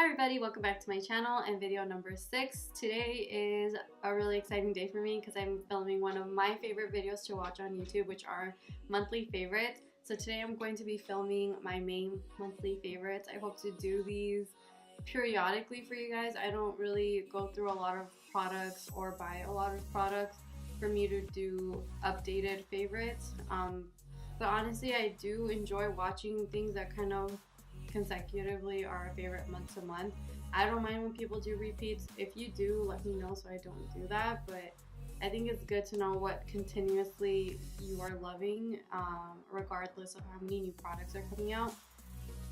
Hi everybody, welcome back to my channel and video number 6. Today is a really exciting day for me because I'm filming one of my favorite videos to watch on YouTube, which are monthly favorites. So today I'm going to be filming my main monthly favorites. I hope to do these periodically for you guys. I don't really go through a lot of products or buy a lot of products for me to do updated favorites. But honestly, I do enjoy watching things that kind of consecutively are a favorite month to month. I don't mind when people do repeats. If you do, let me know so I don't do that. But I think it's good to know what continuously you are loving, regardless of how many new products are coming out.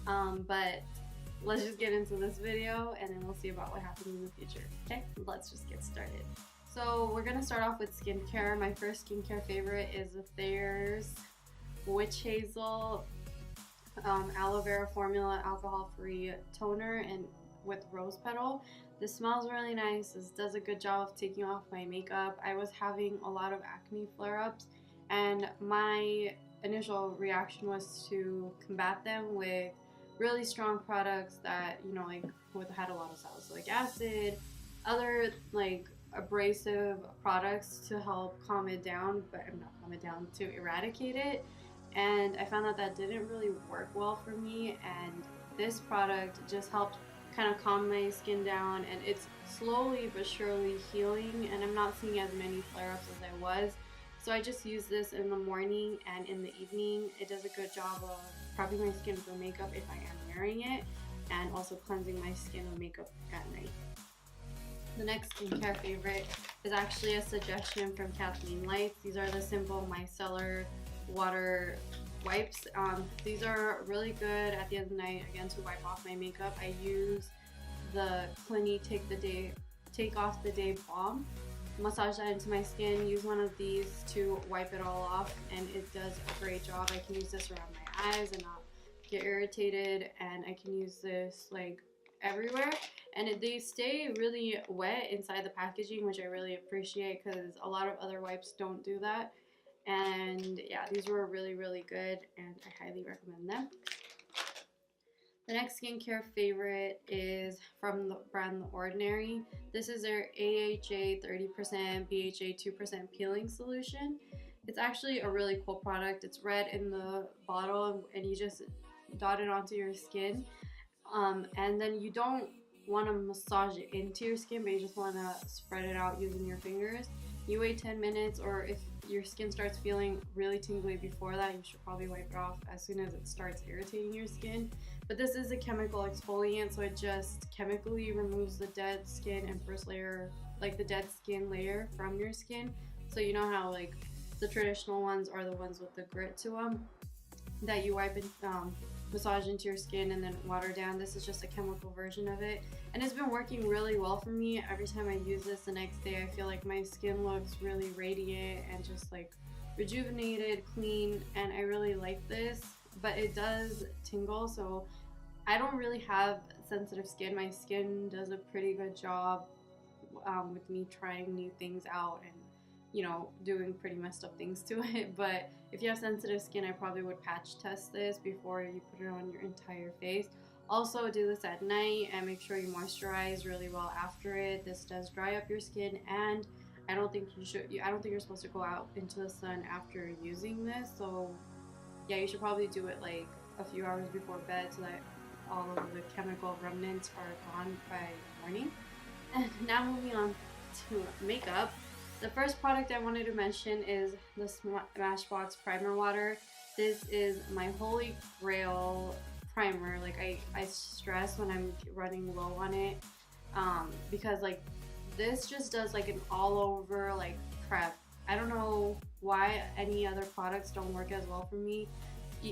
But let's just get into this video and then we'll see about what happens in the future. Okay, let's just get started. So we're gonna start off with skincare. My first skincare favorite is the Thayer's Witch Hazel aloe vera formula alcohol-free toner and with rose petal. This smells really nice. This does a good job of taking off my makeup. I was having a lot of acne flare-ups and my initial reaction was to combat them with really strong products that, you know, like had a lot of salicylic acid, other like abrasive products to help calm it down, but not calm it down, to eradicate it. And I found that didn't really work well for me, and this product just helped kind of calm my skin down, and it's slowly but surely healing, and I'm not seeing as many flare-ups as I was. So I just use this in the morning and in the evening. It does a good job of prepping my skin for makeup if I am wearing it, and also cleansing my skin with makeup at night. The next skincare favorite is actually a suggestion from Kathleen Lights. These are the simple micellar water wipes. These are really good at the end of the night, again, to wipe off my makeup. I use the Clinique Take Off the Day Balm, massage that into my skin, use one of these to wipe it all off, and it does a great job. I can use this around my eyes and not get irritated, and I can use this like everywhere, and they stay really wet inside the packaging, which I really appreciate because a lot of other wipes don't do that. And yeah, these were really good and I highly recommend them. The next skincare favorite is from the brand The Ordinary. This is their AHA 30%, BHA 2% peeling solution. It's actually a really cool product. It's red in the bottle and you just dot it onto your skin. And then you don't want to massage it into your skin, but you just want to spread it out using your fingers. You wait 10 minutes, or if your skin starts feeling really tingly before that, you should probably wipe it off as soon as it starts irritating your skin. But this is a chemical exfoliant, so it just chemically removes the dead skin and first layer, like the dead skin layer from your skin. So you know how like the traditional ones are the ones with the grit to them that you wipe and massage into your skin and then water down. This is just a chemical version of it, and it's been working really well for me. Every time I use this, the next day I feel like my skin looks really radiant and just like rejuvenated, clean, and I really like this. But it does tingle, so I don't really have sensitive skin. My skin does a pretty good job with me trying new things out and, you know, doing pretty messed up things to it. But if you have sensitive skin, I probably would patch test this before you put it on your entire face. Also, do this at night and make sure you moisturize really well after it. This does dry up your skin, and I don't think you're supposed to go out into the sun after using this. So yeah, you should probably do it like a few hours before bed so that all of the chemical remnants are gone by morning. And now moving on to makeup. The first product I wanted to mention is the Smashbox Primer Water. This is my holy grail primer. Like I stress when I'm running low on it, because like this just does like an all over like prep. I don't know why any other products don't work as well for me.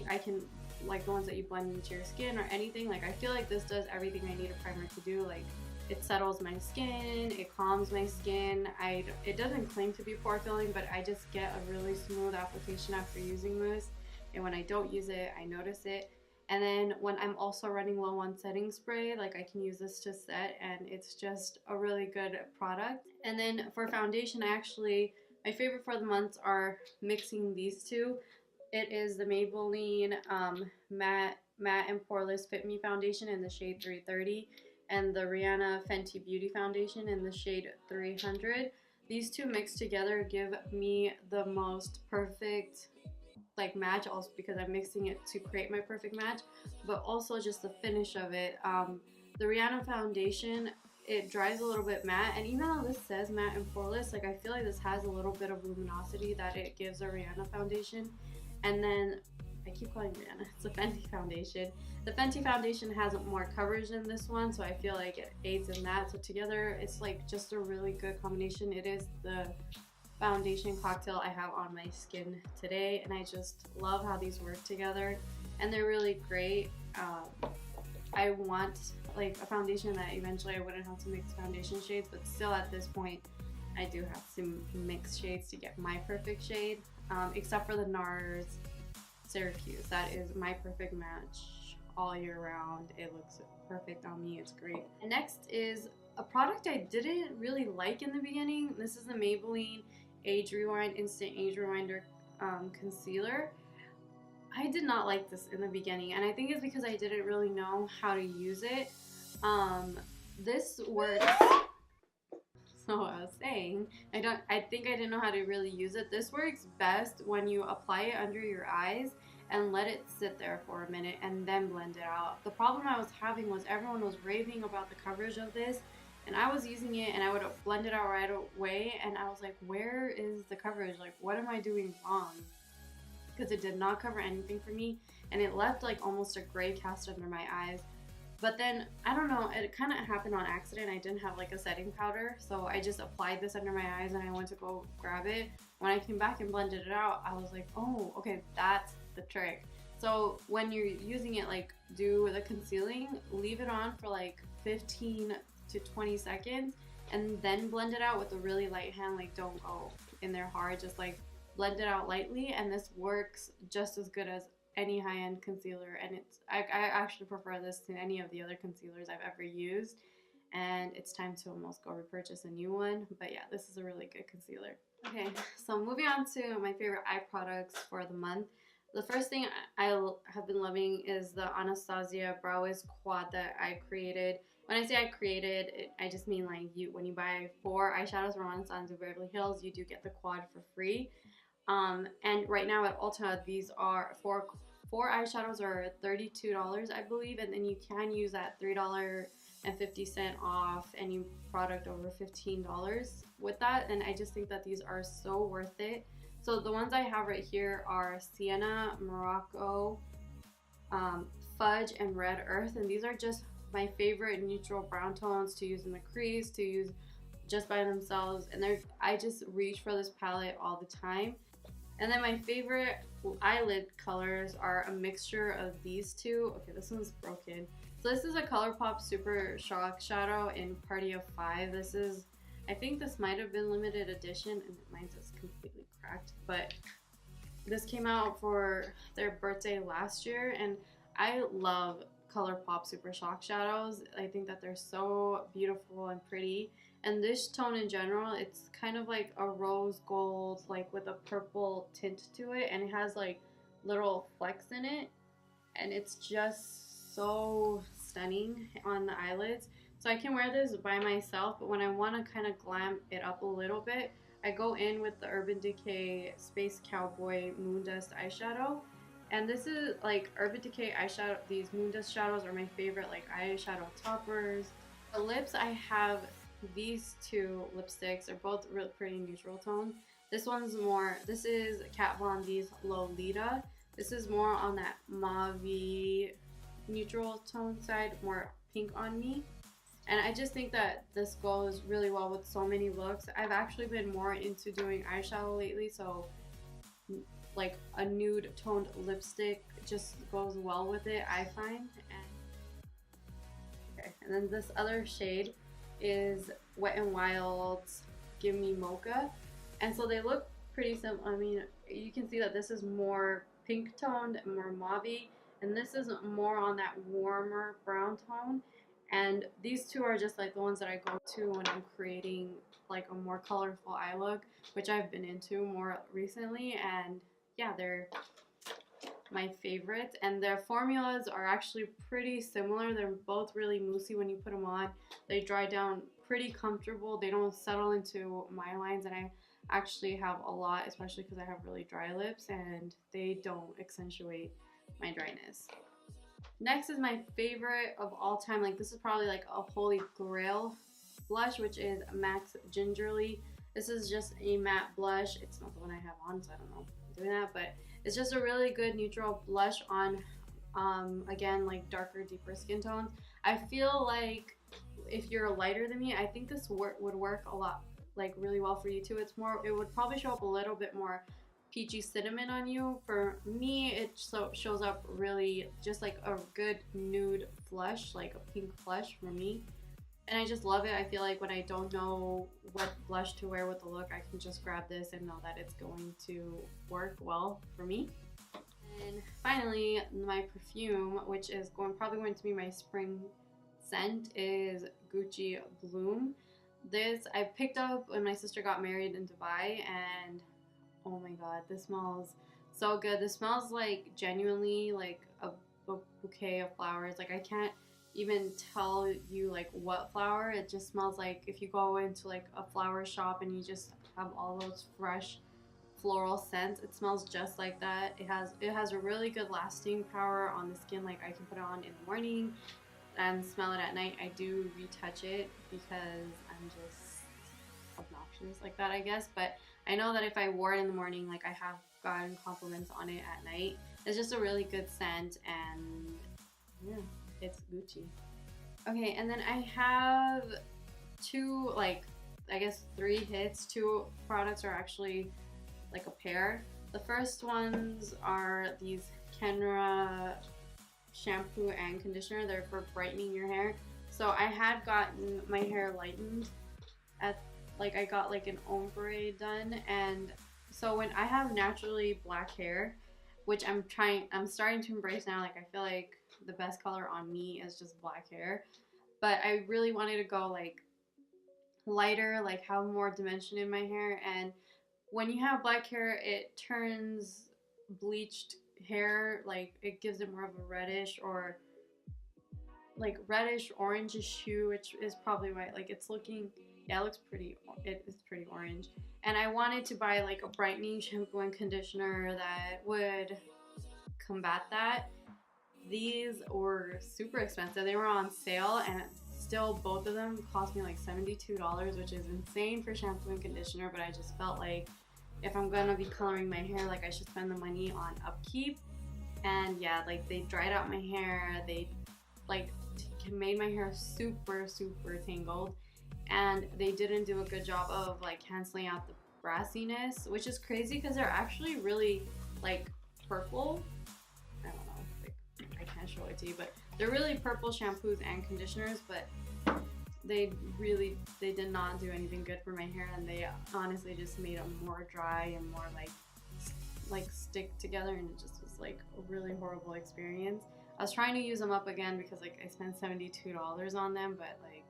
I can, like the ones that you blend into your skin or anything, like I feel like this does everything I need a primer to do. Like it settles my skin, it calms my skin. It doesn't claim to be pore filling, but I just get a really smooth application after using this. And when I don't use it, I notice it. And then when I'm also running low on setting spray, like I can use this to set, and it's just a really good product. And then for foundation, my favorite for the months are mixing these two. It is the Maybelline matte and poreless Fit Me foundation in the shade 330. and the Rihanna Fenty Beauty Foundation in the shade 300. These two mixed together give me the most perfect like match, also because I'm mixing it to create my perfect match, but also just the finish of it. The Rihanna foundation, it dries a little bit matte, and even though this says matte and poreless, like I feel like this has a little bit of luminosity that it gives a Rihanna foundation. And then I keep calling Rihanna, it's a Fenty foundation. The Fenty foundation has more coverage than this one, so I feel like it aids in that. So together, it's like just a really good combination. It is the foundation cocktail I have on my skin today, and I just love how these work together, and they're really great. I want like a foundation that eventually I wouldn't have to mix foundation shades, but still at this point I do have to mix shades to get my perfect shade, except for the NARS Syracuse. That is my perfect match all year round. It looks perfect on me. It's great. And next is a product I didn't really like in the beginning. This is the Maybelline Age Rewind Instant Age Rewinder Concealer. I did not like this in the beginning, and I think it's because I didn't really know how to use it. This works. So I was saying, I think I didn't know how to really use it. This works best when you apply it under your eyes and let it sit there for a minute and then blend it out. The problem I was having was everyone was raving about the coverage of this, and I was using it and I would blend it out right away, and I was like, where is the coverage? Like, what am I doing wrong? Because it did not cover anything for me, and it left like almost a gray cast under my eyes. But then, I don't know, it kind of happened on accident. I didn't have like a setting powder, so I just applied this under my eyes and I went to go grab it. When I came back and blended it out, I was like, oh, okay, that's the trick. So when you're using it, like, do the concealing, leave it on for like 15 to 20 seconds, and then blend it out with a really light hand. Like, don't go in there hard, just like blend it out lightly, and this works just as good as any high-end concealer. And I actually prefer this to any of the other concealers I've ever used, and it's time to almost go repurchase a new one. But yeah, this is a really good concealer. Okay, so moving on to my favorite eye products for the month. The first thing I have been loving is the Anastasia Brow Wiz Quad that I created. When I say I created, I just mean like when you buy 4 eyeshadows from Anastasia Beverly Hills, you do get the quad for free. And right now at Ulta, these are four eyeshadows are $32, I believe, and then you can use that $3.50 off any product over $15 with that. And I just think that these are so worth it. So the ones I have right here are Sienna, Morocco, Fudge, and Red Earth, and these are just my favorite neutral brown tones to use in the crease, to use just by themselves, and I just reach for this palette all the time. And then my favorite eyelid colors are a mixture of these two. Okay, this one's broken. So this is a ColourPop Super Shock Shadow in Party of 5. This is, I think this might have been limited edition, and mine's just completely cracked, but this came out for their birthday last year, and I love ColourPop Super Shock Shadows. I think that they're so beautiful and pretty. And this tone in general, it's kind of like a rose gold, like with a purple tint to it, and it has like little flecks in it, and it's just so stunning on the eyelids. So I can wear this by myself, but when I want to kind of glam it up a little bit, I go in with the Urban Decay Space Cowboy Moondust eyeshadow. And this is like Urban Decay eyeshadow. These Moondust shadows are my favorite like eyeshadow toppers. The lips, I have these two lipsticks. Are both really pretty neutral tones. This one's more, this is Kat Von D's Lolita. This is more on that mauve neutral tone side, more pink on me. And I just think that this goes really well with so many looks. I've actually been more into doing eyeshadow lately, so like a nude toned lipstick just goes well with it, I find. And then this other shade is Wet n Wild's Give Me Mocha. And so they look pretty similar. I mean, you can see that this is more pink toned, more mauve, and this is more on that warmer brown tone. And these two are just like the ones that I go to when I'm creating like a more colorful eye look, which I've been into more recently. And yeah, they're my favorites, and their formulas are actually pretty similar. They're both really moussey when you put them on. They dry down pretty comfortable. They don't settle into my lines, and I actually have a lot, especially because I have really dry lips, and they don't accentuate my dryness. Next is my favorite of all time. Like, this is probably like a holy grail blush, which is MAC's Gingerly. This is just a matte blush. It's not the one I have on, so I don't know if I'm doing that, but it's just a really good neutral blush on, again, like darker, deeper skin tones. I feel like if you're lighter than me, I think this would work a lot, like really well for you too. It would probably show up a little bit more peachy cinnamon on you. For me, it shows up really just like a good nude flush, like a pink flush for me. And I just love it. I feel like when I don't know what blush to wear with the look, I can just grab this and know that it's going to work well for me. And finally, my perfume, which is probably going to be my spring scent, is Gucci Bloom. This I picked up when my sister got married in Dubai, and oh my god, this smells so good. This smells like genuinely like a bouquet of flowers. Like, I can't even tell you like what flower. It just smells like if you go into like a flower shop and you just have all those fresh floral scents. It smells just like that. It has a really good lasting power on the skin. Like, I can put it on in the morning and smell it at night. I do retouch it because I'm just obnoxious like that, I guess. But I know that if I wore it in the morning, like, I have gotten compliments on it at night. It's just a really good scent, and yeah, it's Gucci. Okay, and then I have two, like, I guess 3 hits. 2 products are actually like a pair. The first ones are these Kenra shampoo and conditioner. They're for brightening your hair. So I had gotten my hair lightened at, like, I got like an ombre done, and so when I have naturally black hair, which I'm starting to embrace now. Like, I feel like the best color on me is just black hair, but I really wanted to go like lighter, like have more dimension in my hair. And when you have black hair, it turns bleached hair, like it gives it more of a reddish or like reddish orangish hue, which is probably why, like, it's looking, yeah, it is pretty orange. And I wanted to buy like a brightening shampoo and conditioner that would combat that. These were super expensive. They were on sale, and still both of them cost me like $72, which is insane for shampoo and conditioner. But I just felt like if I'm gonna be coloring my hair, like, I should spend the money on upkeep. And yeah, like, they dried out my hair. They like made my hair super tangled, and they didn't do a good job of like canceling out the brassiness, which is crazy because they're actually really like purple. I don't know, like, I can't show it to you, but they're really purple shampoos and conditioners, but they did not do anything good for my hair, and they honestly just made them more dry and more like stick together, and it just was like a really horrible experience. I was trying to use them up again because like I spent $72 on them, but like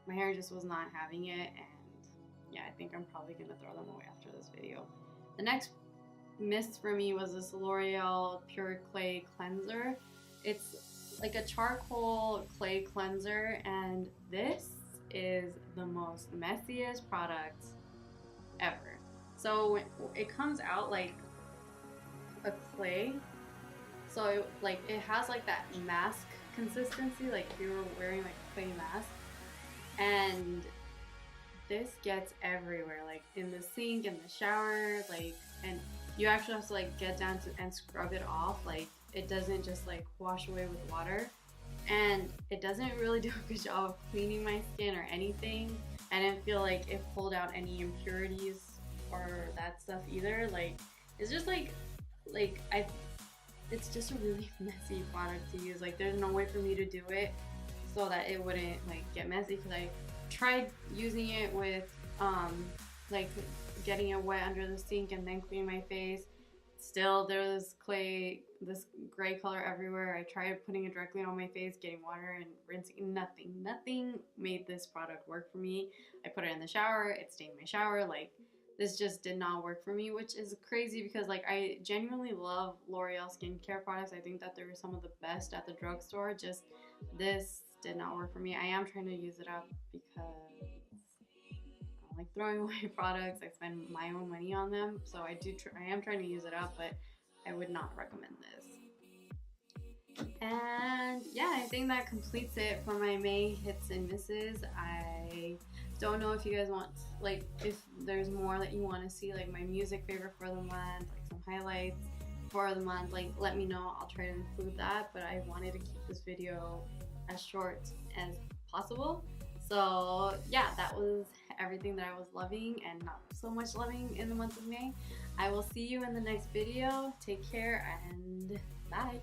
my hair just was not having it, and yeah, I think I'm probably gonna throw them away after this video. The next mist for me was this L'Oreal Pure Clay Cleanser. It's like a charcoal clay cleanser, and this is the most messiest product ever. So it comes out like a clay, so it has like that mask consistency, like if you were wearing like a clay mask, and this gets everywhere, like in the sink, in the shower, like, and you actually have to like get down to and scrub it off. Like, it doesn't just like wash away with water, and it doesn't really do a good job of cleaning my skin or anything. I didn't feel like it pulled out any impurities or that stuff either. Like, it's just it's just a really messy product to use. Like, there's no way for me to do it so that it wouldn't like get messy, because I tried using it with like getting it wet under the sink and then cleaning my face. Still, there's clay, this gray color everywhere. I tried putting it directly on my face, getting water and rinsing. Nothing made this product work for me. I put it in the shower, it stained my shower. Like, this just did not work for me, which is crazy because like I genuinely love L'Oreal skincare products. I think that they're some of the best at the drugstore. Just this did not work for me. I am trying to use it up because I don't like throwing away products. I spend my own money on them, so I am trying to use it up, but I would not recommend this. And yeah, I think that completes it for my May hits and misses. I don't know if you guys want, like, if there's more that you want to see, like my music favorite for the month, like some highlights for the month, like let me know. I'll try to include that, but I wanted to keep this video as short as possible. So yeah, that was everything that I was loving and not so much loving in the month of May. I will see you in the next video. Take care and bye.